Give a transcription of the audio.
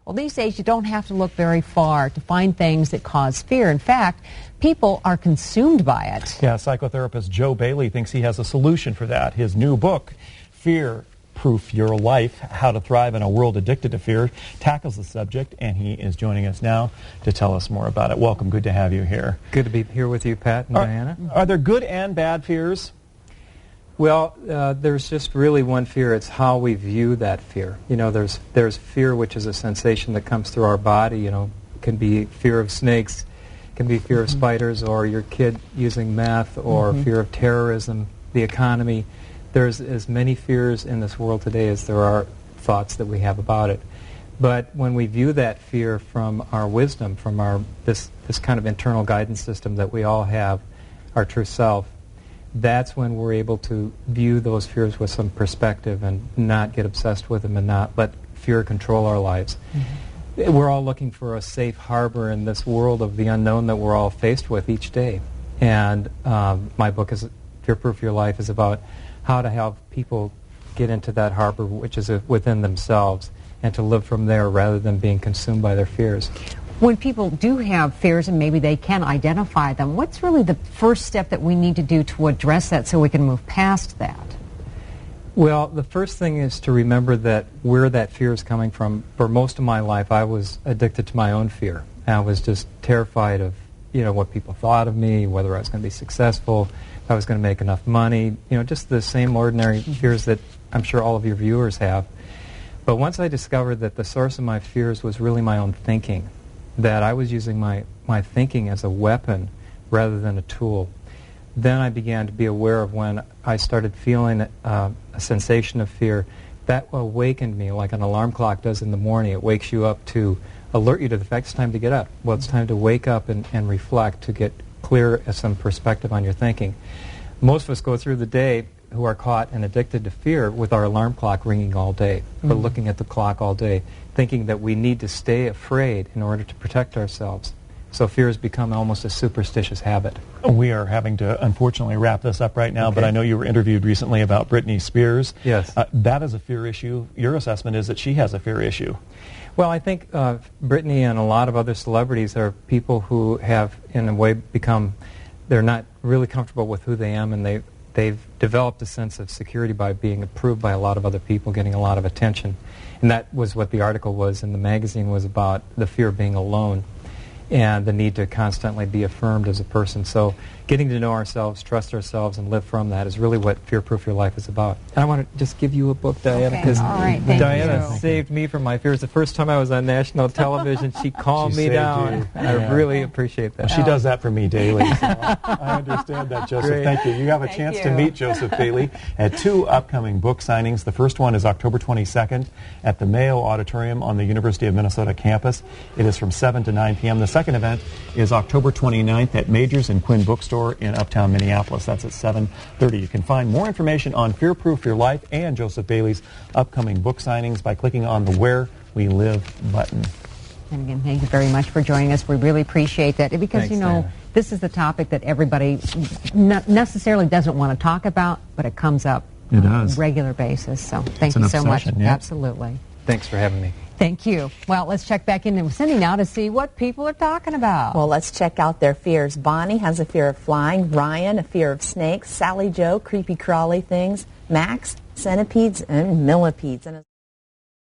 Well, these days you don't have to look very far to find things that cause fear. In fact, people are consumed by it. Yeah, psychotherapist Joe Bailey thinks he has a solution for that. His new book, Fearproof Your Life, How to Thrive in a World Addicted to Fear, tackles the subject, and he is joining us now to tell us more about it. Welcome. Good to have you here. Good to be here with you, Pat and Diana. Are there good and bad fears? Well, there's just really one fear. It's how we view that fear. You know, there's fear, which is a sensation that comes through our body. You know, it can be fear of snakes, can be fear of spiders, or your kid using meth, or fear of terrorism, the economy. There's as many fears in this world today as there are thoughts that we have about it. But when we view that fear from our wisdom, from our this kind of internal guidance system that we all have, our true self, that's when we're able to view those fears with some perspective and not get obsessed with them and not let fear control our lives. We're all looking for a safe harbor in this world of the unknown that we're all faced with each day. And my book, is Fearproof Your Life, is about how to help people get into that harbor, which is within themselves, and to live from there rather than being consumed by their fears. When people do have fears and maybe they can identify them, what's really the first step that we need to do to address that so we can move past that? Well, the first thing is to remember that where that fear is coming from. For most of my life, I was addicted to my own fear. I was just terrified of, what people thought of me, whether I was going to be successful, if I was going to make enough money, just the same ordinary fears that I'm sure all of your viewers have. But once I discovered that the source of my fears was really my own thinking, that I was using my thinking as a weapon rather than a tool, then I began to be aware of when I started feeling a sensation of fear. That awakened me like an alarm clock does in the morning. It wakes you up to alert you to the fact it's time to get up. Well, it's time to wake up and reflect, to get clear some perspective on your thinking. Most of us go through the day who are caught and addicted to fear with our alarm clock ringing all day, or looking at the clock all day, thinking that we need to stay afraid in order to protect ourselves. So fear has become almost a superstitious habit. We are having to, unfortunately, wrap this up right now, but I know you were interviewed recently about Britney Spears. Yes. That is a fear issue. Your assessment is that she has a fear issue. Well, I think Britney and a lot of other celebrities are people who have, in a way, they're not really comfortable with who they am, and they've developed a sense of security by being approved by a lot of other people, getting a lot of attention. And that was what the article was in the magazine, was about the fear of being alone and the need to constantly be affirmed as a person. So getting to know ourselves, trust ourselves, and live from that is really what Fearproof Your Life is about. And I want to just give you a book, Diana, because Diana saved me from my fears. The first time I was on national television, she calmed me down. I really appreciate that. Well, she does that for me daily. So I understand that, Joseph. Great. Thank you. You have a chance to meet Joseph Bailey at 2 upcoming book signings. The first one is October 22nd at the Mayo Auditorium on the University of Minnesota campus. It is from 7 to 9 p.m. The second event is October 29th at Majors and Quinn Bookstore in Uptown Minneapolis. That's at 7:30. You can find more information on Fearproof Your Life and Joseph Bailey's upcoming book signings by clicking on the Where We Live button. And again, thank you very much for joining us. We really appreciate that because, Thanks, Diana. this is the topic that everybody not necessarily doesn't want to talk about, but it comes up on a regular basis. So thank you so much. Yeah. Absolutely. Thanks for having me. Thank you. Well, let's check back in with Cindy now to see what people are talking about. Well, let's check out their fears. Bonnie has a fear of flying. Ryan, a fear of snakes. Sally Jo, creepy crawly things. Max, centipedes and millipedes. And